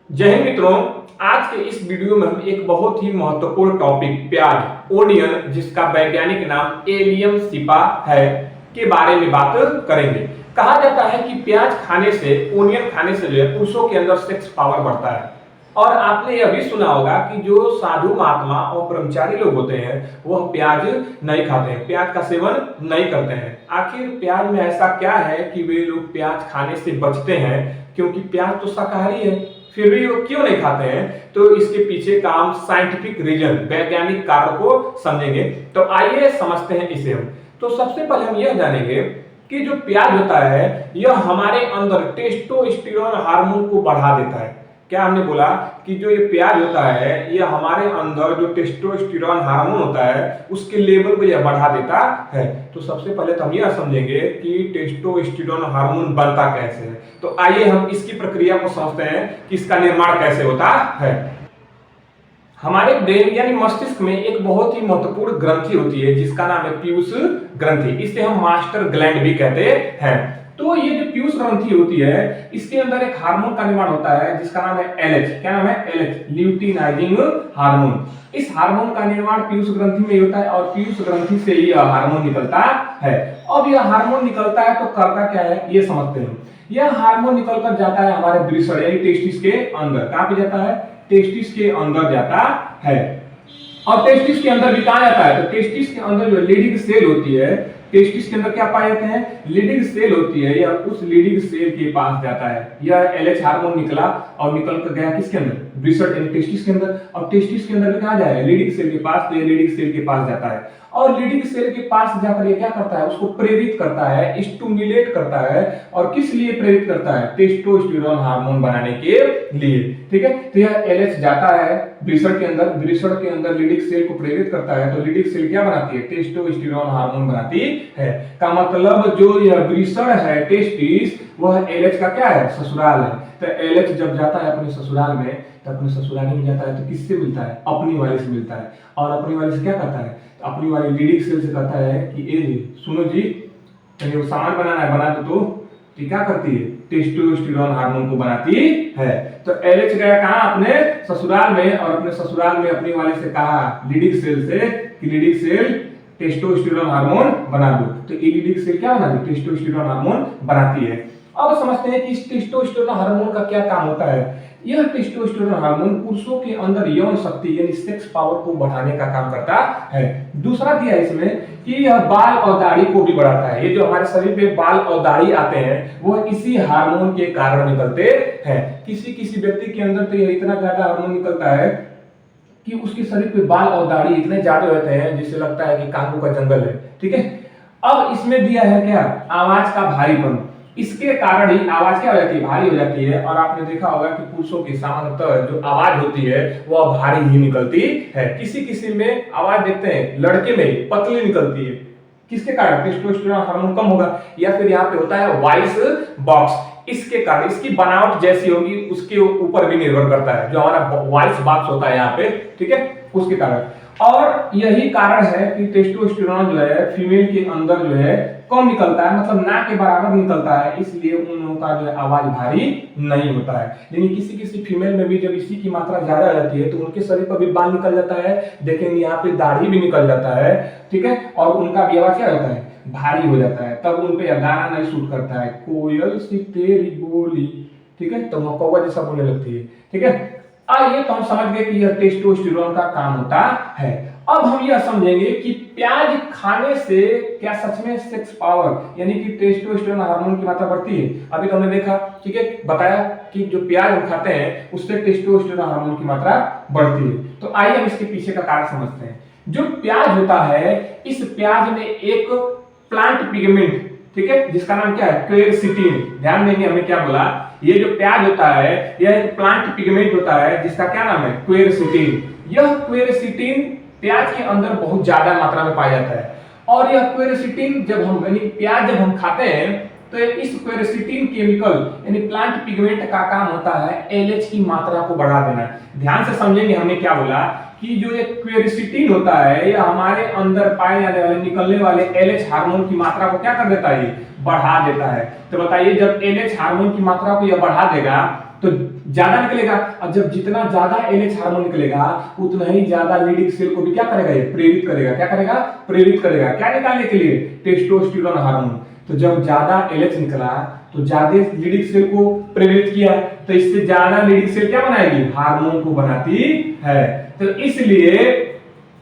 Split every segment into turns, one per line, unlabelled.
जय हिंद मित्रों। आज के इस वीडियो में हम एक बहुत ही महत्वपूर्ण टॉपिक प्याज ओनियन, जिसका वैज्ञानिक नाम एलियम सिपा है, के बारे में बात करेंगे। कहा जाता है कि प्याज खाने से, ओनियन खाने से जो है पुरुषों के अंदर सेक्स पावर बढ़ता है। और आपने यह भी सुना होगा कि जो साधु महात्मा और ब्रह्मचारी लोग होते हैं वह प्याज नहीं खाते हैं, प्याज का सेवन नहीं करते हैं। आखिर प्याज में ऐसा क्या है कि वे लोग प्याज खाने से बचते हैं? क्योंकि प्याज तो शाकाहारी है, फिर भी वो क्यों नहीं खाते हैं? तो इसके पीछे का हम साइंटिफिक रीजन, वैज्ञानिक कारण को समझेंगे। तो आइए समझते हैं इसे हम। तो सबसे पहले हम यह जानेंगे कि जो प्याज होता है यह हमारे अंदर टेस्टोस्टेरोन हार्मोन को बढ़ा देता है। क्या हमने बोला कि जो ये प्याज होता है यह हमारे अंदर जो टेस्टोस्टेरोन हार्मोन होता है उसके लेवल को यह बढ़ा देता है। तो सबसे पहले तो हम यह समझेंगे कि टेस्टोस्टेरोन हार्मोन बनता कैसे है। तो आइए हम इसकी प्रक्रिया को समझते हैं कि इसका निर्माण कैसे होता है। हमारे ब्रेन यानी मस्तिष्क में एक बहुत ही महत्वपूर्ण ग्रंथि होती है जिसका नाम है पीयूष ग्रंथि। इसे हम मास्टर ग्लैंड भी कहते हैं। तो ये जो पीयूष ग्रंथि होती है इसके अंदर एक हार्मोन का निर्माण होता है जिसका नाम है एलएच। क्या नाम है? LH, luteinizing hormone. इस हार्मोन का निर्माण पीयूष ग्रंथि में होता है और पीयूष ग्रंथि से यह हार्मोन निकलता है। अब यह हार्मोन निकलता है तो करता क्या है ये समझते हैं। यह हार्मोन निकलकर जाता है हमारे वृषण यानी टेस्टिस के अंदर। कहां पे जाता है? टेस्टिस के अंदर जाता है। और टेस्टिस के अंदर भी कहां जाता है? तो टेस्टिस के अंदर जो लीडिंग सेल होती है, टेस्टिस के अंदर क्या पाए जाते हैं? लीडिंग सेल होती है। यह उस लीडिंग सेल के पास जाता है। यह एलएच हार्मोन निकला और निकल कर गया किसके अंदर? वृषण यानी टेस्टिस के अंदर। और टेस्टिस के अंदर भी कहां जाए? लीडिंग सेल के पास। तो यह लीडिंग सेल के पास जाता है और लीडिंग सेल के पास जाकर ये क्या करता है? उसको प्रेरित करता है, स्टिमुलेट करता है। और किस लिए प्रेरित करता है? टेस्टोस्टेरोन हार्मोन बनाने के लिए। ठीक है, तो यह एलएच जाता है वृषण के अंदर, वृषण के अंदर लीडिंग सेल को प्रेरित करता है। तो लीडिंग सेल क्या बनाती है? टेस्टोस्टेरोन हार्मोन बनाती है। का मतलब जो यह वृषण है टेस्टिस, वह एलएच का क्या है? ससुराल है। तो एलएच जब जाता है अपने ससुराल में, तो अपने ससुराली में जाता है तो किससे मिलता है? अपनी वाली से मिलता है। और अपनी वाली से क्या करता है? अपनी वाली लीडिंग सेल से कहता है कि ए सुनो जी, वो सामान बनाना है, बना दो। तो क्या करती है? टेस्टोस्टेरोन हार्मोन को बनाती है। तो एलएच गया कहां? अपने ससुराल में। और अपने ससुराल में अपनी वाली से कहा लीडिंग सेल से कि लीडिंग सेल टेस्टोस्टेरोन हार्मोन बना दो। तो ये लीडिंग सेल क्या बनाती है? टेस्टोस्टेरोन हार्मोन बनाती है। अब समझते हैं कि इस टेस्टोस्टेरोन हार्मोन का क्या काम होता है। यह टेस्टोस्टेरोन हार्मोन पुरुषों के अंदर यौन शक्ति यानी सेक्स पावर को बढ़ाने का काम करता है। दूसरा दिया इसमें कि यह बाल और दाढ़ी को भी बढ़ाता है। ये जो हमारे शरीर पे बाल और दाढ़ी आते हैं वह इसी हार्मोन के कारण निकलते हैं। किसी किसी व्यक्ति के अंदर तो यह इतना ज्यादा हार्मोन निकलता है कि उसके शरीर पे बाल और दाढ़ी इतने ज्यादा होते हैं जिससे लगता है कि कांगो का जंगल है। ठीक है, अब इसमें दिया है क्या? आवाज का भारीपन। इसके कारण ही आवाज क्या हो जाती है? भारी हो जाती है। और आपने देखा होगा कि पुरुषों की सामान्यतः जो आवाज होती है वह भारी ही निकलती है। किसी किसी में आवाज देखते हैं लड़के में पतली निकलती है। किसके कारण? टेस्टोस्टेरोन हार्मोन कम होगा। या फिर यहाँ पे होता है वॉइस बॉक्स। इसके कारण इसकी बनावट जैसी होगी उसके ऊपर भी निर्भर करता है। जो हमारा वॉइस बॉक्स होता है यहाँ पे, ठीक है, उसके कारण। और यही कारण है कि टेस्टोस्टेरोन जो है फीमेल के अंदर जो है कम निकलता है, मतलब ना के बराबर निकलता है। इसलिए उन लोगों का जो है आवाज भारी नहीं होता है। लेकिन किसी किसी फीमेल में भी जब इसी की मात्रा ज्यादा हो जाती है तो उनके शरीर पर भी बाल निकल जाता है। देखेंगे यहाँ पे दाढ़ी भी निकल जाता है। ठीक है, और उनका भी आवाज क्या होता है? भारी हो जाता है। तब उन पे गाना नहीं सूट करता है। कोयल सी तेरी बोली, ठीक है, तो वो कौवा जैसा बोलने लगती है। ठीक है, आइए तो हम समझ गए कि यह टेस्टोस्टेरोन का काम होता है। अब हम यह समझेंगे कि प्याज खाने से क्या सच में सेक्स पावर यानी कि टेस्टोस्टेरोन हार्मोन की मात्रा बढ़ती है? अभी तो हमने देखा, ठीक है, बताया कि जो प्याज हम खाते हैं उससे टेस्टोस्टेरोन हार्मोन की मात्रा बढ़ती है। तो आइए हम इसके पीछे का कारण समझते हैं। जो प्याज होता है, इस प्याज में एक प्लांट पिगमेंट, ठीक है, जिसका नाम क्या है? क्वेरसिटीन। ध्यान देंगे हमने क्या बोला। ये जो प्याज होता है यह एक प्लांट पिगमेंट होता है जिसका क्या नाम है? क्वेरसिटीन। यह क्वेरसिटीन प्याज के अंदर बहुत ज्यादा मात्रा में पाया जाता है। और यह क्वेरसिटीन जब हम यानी प्याज जब हम खाते हैं तो इस क्वेरसिटीन केमिकल यानी प्लांट पिगमेंट का काम होता है एलएच की मात्रा को बढ़ा देना। ध्यान से समझेंगे हमने क्या बोला कि जो ये क्वेरसिटीन होता है यह हमारे अंदर पाए जाने वाले निकलने वाले एलएच हार्मोन की मात्रा को क्या कर देता है? बढ़ा देता है। तो बताइए जब एलएच हार्मोन की मात्रा को यह बढ़ा देगा तो ज्यादा निकलेगा, और जब जितना ज्यादा LH हार्मोन निकलेगा उतना ही ज्यादा लीडिंग सेल को भी क्या करेगा, ये प्रेरित करेगा। क्या करेगा, प्रेरित करेगा। क्या निकालने के लिए, टेस्टोस्टेरोन हार्मोन। तो जब ज्यादा LH निकला तो ज्यादा लीडिंग सेल को प्रेरित किया, तो इससे ज्यादा लीडिंग सेल क्या बनाएगी, हार्मोन को बनाती है। तो इसलिए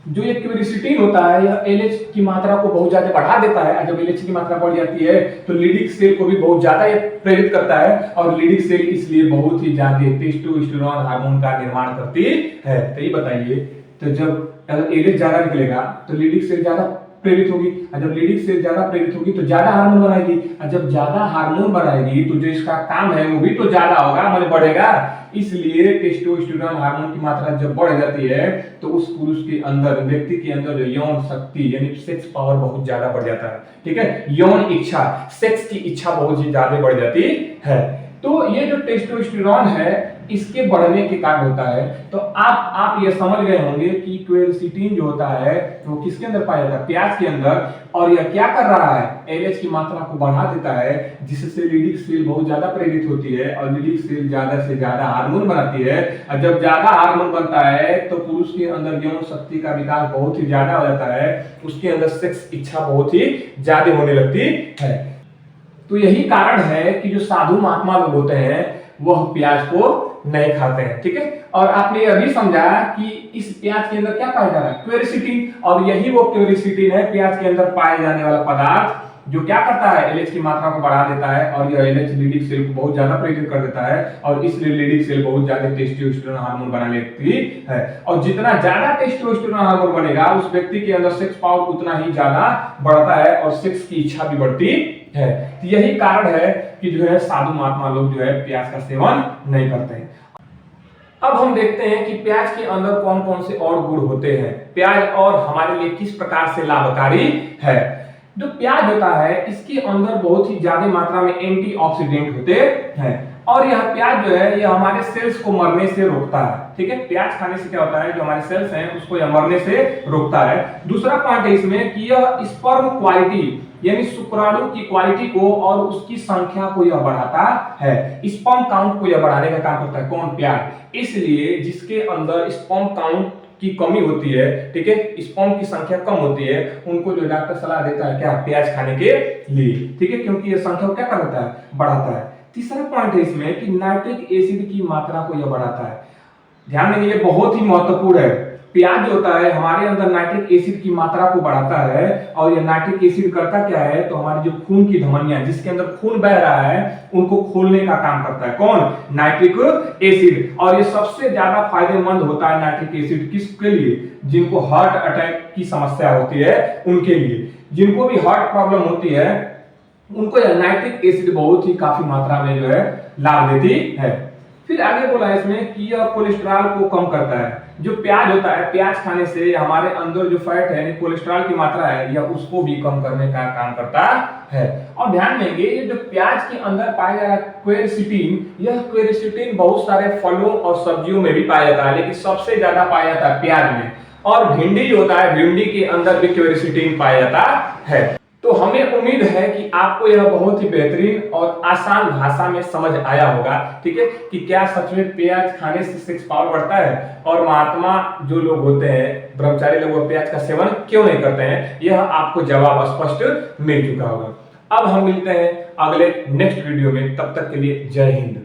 जो ये क्वेरसिटीन होता है यह LH की मात्रा को बहुत ज्यादा बढ़ा देता है। जब LH की मात्रा बढ़ जाती है तो लीडिंग सेल को भी बहुत ज्यादा ये प्रेरित करता है, और लीडिंग सेल इसलिए बहुत ही ज्यादा टेस्टोस्टेरोन हार्मोन का निर्माण करती है। तो ये बताइए, तो जब अगर LH ज्यादा निकलेगा तो लीडिंग सेल ज्यादा प्रेरित होगी, और जब लीडिंग सेल ज्यादा प्रेरित होगी तो ज्यादा हार्मोन बनाएगी, और जब ज्यादा हार्मोन बनाएगी तो जो इसका काम है वो भी तो ज्यादा होगा, मतलब बढ़ेगा। इसलिए टेस्टोस्टेरोन हार्मोन की मात्रा जब बढ़ जाती है तो उस पुरुष के अंदर, व्यक्ति के अंदर जो यौन शक्ति यानी सेक्स पावर बहुत ज्यादा बढ़ जाता है। ठीक है, यौन इच्छा, सेक्स की इच्छा बहुत ही ज्यादा बढ़ जाती है। तो ये जो टेस्टोस्टेरोन है इसके बढ़ने के कारण होता है। तो आप ये समझ गए होंगे कि क्वेरसिटीन जो होता है वो किसके अंदर पाया जाता है, प्याज के अंदर, और यह क्या कर रहा है, LH की मात्रा को बढ़ा देता है, जिससे लीडिंग सेल बहुत ज्यादा प्रेरित होती है, और लीडिंग सेल ज्यादा से ज्यादा हार्मोन बनाती है, और जब ज्यादा हार्मोन बनता है तो पुरुष के अंदर यौन शक्ति का विकास बहुत ही ज्यादा हो जाता है, उसके अंदर सेक्स इच्छा बहुत ही ज्यादा होने लगती है। तो यही कारण है कि जो साधु महात्मा लोग होते हैं वह प्याज को नहीं खाते हैं। ठीक है, और आपने यह भी समझा कि इस प्याज के अंदर क्या पाया जा रहा है, क्वेरसिटीन, और यही वो क्वेरसिटीन है प्याज के अंदर पाए जाने वाला पदार्थ जो क्या करता है, LH की मात्रा को बढ़ा देता है, और यह LH लीडिंग सेल को बहुत ज्यादा प्रेरित कर देता है, और इसलिए लीडिंग सेल बहुत ज्यादा टेस्टोस्टेरोन हार्मोन बना लेती है। और जितना ज्यादा टेस्टोस्टेरोन हार्मोन बनेगा उस व्यक्ति के अंदर सेक्स पावर उतना ही ज्यादा बढ़ता है, और सेक्स की इच्छा भी बढ़ती है। तो यही कारण है कि जो है साधु महात्मा लोग जो है प्याज का सेवन नहीं करते हैं। अब हम देखते हैं कि प्याज के अंदर कौन कौन से और गुण होते हैं, प्याज और हमारे लिए किस प्रकार से लाभकारी है। जो प्याज होता है इसके अंदर बहुत ही ज्यादा मात्रा में एंटीऑक्सीडेंट होते हैं, और यह प्याज जो है यह हमारे सेल्स को मरने से रोकता है। ठीक है, प्याज खाने से क्या होता है, जो हमारे सेल्स हैं उसको यह मरने से रोकता है। दूसरा पॉइंट है इसमें कि यह स्पर्म क्वालिटी यानी शुक्राणु की क्वालिटी को और उसकी संख्या को यह बढ़ाता है, स्पर्म काउंट को यह बढ़ाने का काम करता है। कौन, प्याज। इसलिए जिसके अंदर स्पर्म काउंट की कमी होती है, ठीक है, स्पर्म की संख्या कम होती है, उनको जो डॉक्टर सलाह देता है क्या, प्याज खाने के लिए। ठीक है, क्योंकि यह संख्या को क्या करता है, बढ़ाता है। तीसरा पॉइंट है इसमें कि नाइट्रिक एसिड की मात्रा को यह बढ़ाता है। ध्यान देंगे, ये बहुत ही महत्वपूर्ण है। प्याज जो होता है हमारे अंदर नाइट्रिक एसिड की मात्रा को बढ़ाता है, और ये नाइट्रिक एसिड करता क्या है, तो हमारी जो खून की धमनियां जिसके अंदर खून बह रहा है उनको खोलने का काम करता है। कौन, नाइट्रिक एसिड। और ये सबसे ज्यादा फायदेमंद होता है नाइट्रिक एसिड किसके लिए, जिनको हार्ट अटैक की समस्या होती है उनके लिए, जिनको भी हार्ट प्रॉब्लम होती है उनको यह नाइट्रिक एसिड बहुत ही काफी मात्रा में जो है लाभ देती है। फिर आगे बोला है इसमें कि यह कोलेस्ट्रॉल को कम करता है। जो प्याज होता है, प्याज खाने से हमारे अंदर जो फैट है यानी कोलेस्ट्रॉल की मात्रा है यह उसको भी कम करने का काम करता है। और ध्यान देंगे ये जो प्याज के अंदर पाया जा रहा है क्वेरसिटीन, यह क्वेरसिटीन बहुत सारे फलों और सब्जियों में भी पाया जाता है, लेकिन सबसे ज्यादा पाया जाता है प्याज में। और भिंडी जो होता है, भिंडी के अंदर भी क्वेरसिटीन पाया जाता है। तो हमें उम्मीद है कि आपको यह बहुत ही बेहतरीन और आसान भाषा में समझ आया होगा। ठीक है, कि क्या सच में प्याज खाने से सेक्स पावर बढ़ता है, और महात्मा जो लोग होते हैं, ब्रह्मचारी लोग, वो प्याज का सेवन क्यों नहीं करते हैं, यह आपको जवाब स्पष्ट मिल चुका होगा। अब हम मिलते हैं अगले नेक्स्ट वीडियो में, तब तक के लिए जय हिंद।